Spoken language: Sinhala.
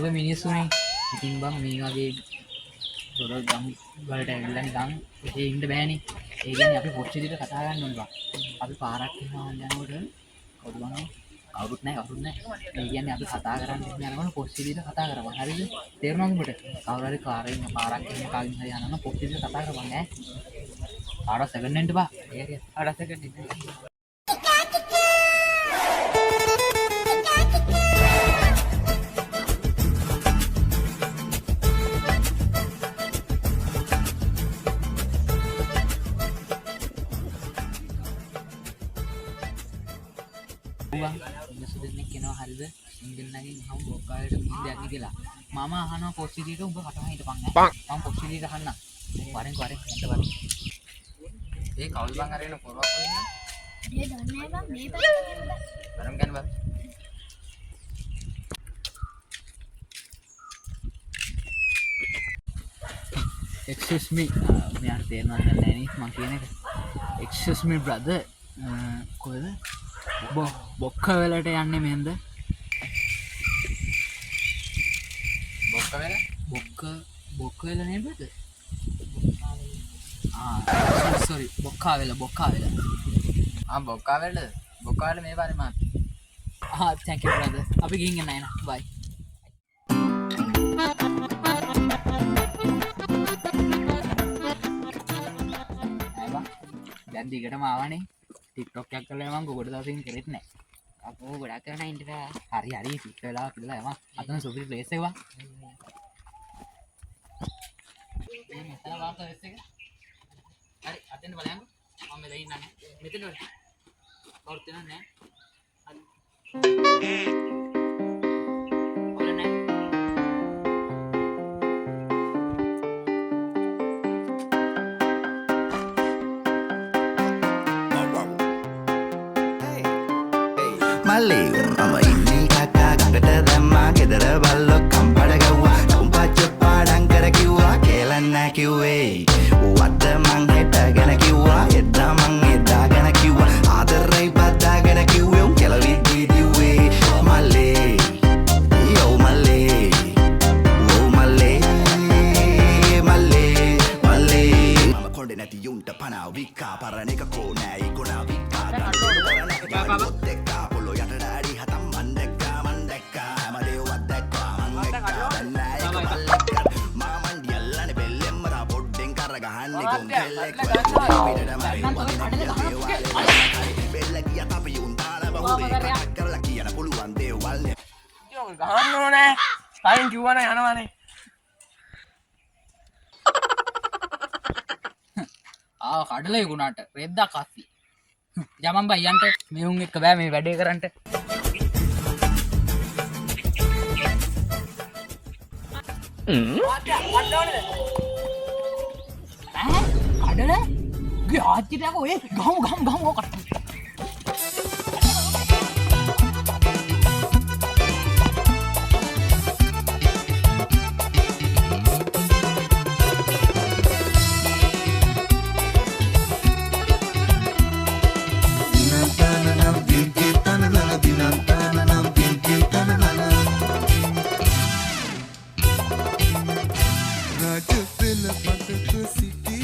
ඒක මිනිස්සුනේ. ඉතින් බං මේ වගේ තොර ගම් වලට ඇවිල්ලා නිකන් ඒ ඉන්න බෑනේ. ඒ කියන්නේ අපි පොත් විදිහට කතා ගන්න ඕනේ බං. අපි පාරක් යනවා යනකොට කවුරුත් නැහැ. ඒ කියන්නේ අපි කතා කරන්න යනකොට පොත් විදිහට කතා කරපන්. හරිද? තේරුණාද උඹට? කවුරු හරි කාරේ ඉන්න පාරක් යන කාගෙන් හරි යනවා පොත් විදිහට කතා කරපන් ඈ. ආඩ සෙකන්ඩ් හෙන්ට බා. ආඩ සෙකන්ඩ් හෙන්ට. දෙන්නෙක් කෙනා හරිද ඉංග්‍රීසියෙන් මම බොක්කාලේට මිහින් දෙයක් නේ කියලා මම අහනවා පොත් විදිහට උඹ කටහන් හිටපන් ඈ මම පොත් විදිහට අහන්නම් වරෙන් යන්න බලන්න ඒ කවුල් බං අරගෙන පොරවක් වෙන්නේ මේ දන්නේ බං මේ පැත්තට වරම් ගන්න බං excuse me මෙයාට තේරෙනවද නැහැ නේ මං කියන එක excuse me brother කොහෙද බොක්ක වෙලට යන්නේ මෙන්ද බොක්ක වෙල නේද sorry බොක්කා වෙල බොක්කාවෙල මේ පාරේ මාත් thank you brother අපි ගිහින් එන්න එන bye අයවා දැන් දිගටම ආවනේ TikTok එකක් කරලා මම ගොඩ දවසකින් කරෙත් නැහැ. අපෝ ගොඩක් කරන ඉන්න බෑ. හරි පිට වෙලා පිළලා යම. අතන සුපිරි ප්ලේස් එකක්. මේ මෙතන වාර්ත වෙස් එක. හරි අතෙන් බලයන්කො. මම මෙතන ඉන්නන්නේ. මෙතන වල. කවුරුත් නැහැ. හරි. ඔල නැහැ. මල්ලේ මම ඉන්නේ කක්කා ගඟට දැම්මා ගෙදර බල්ලෝ කම්බඩ ගැව්වා කොම්පච්ච පාඩම් කර කිව්වා කෙලන්න කිව්වේ වද්ද මං හෙටගෙන කිව්වා එදා මං එදාගෙන කිව්වා ආදරේ බද්දාගෙන කිව්වේ උන් කෙලවිද්දී දිව්වේ මල්ලේ යෝ මල්ලේ වෝ මල්ලේ මම කොණ්ඩේ නැති යුන්ට පනාව වික්කා පරණ එක කෝ නෑ ගොනා වික්කා ගහන්න ඕනේ කලින් කිව්වනේ යනවනේ කඩලා යුණාට රෙද්දා කස්සි යමන් බයි යන්ට මෙහුන් එක්ක බෑ මේ වැඩේ කරන්න කඩල ගේ ආච්චිට ඔය ගහමු ඕකට Raja pela mata ke siti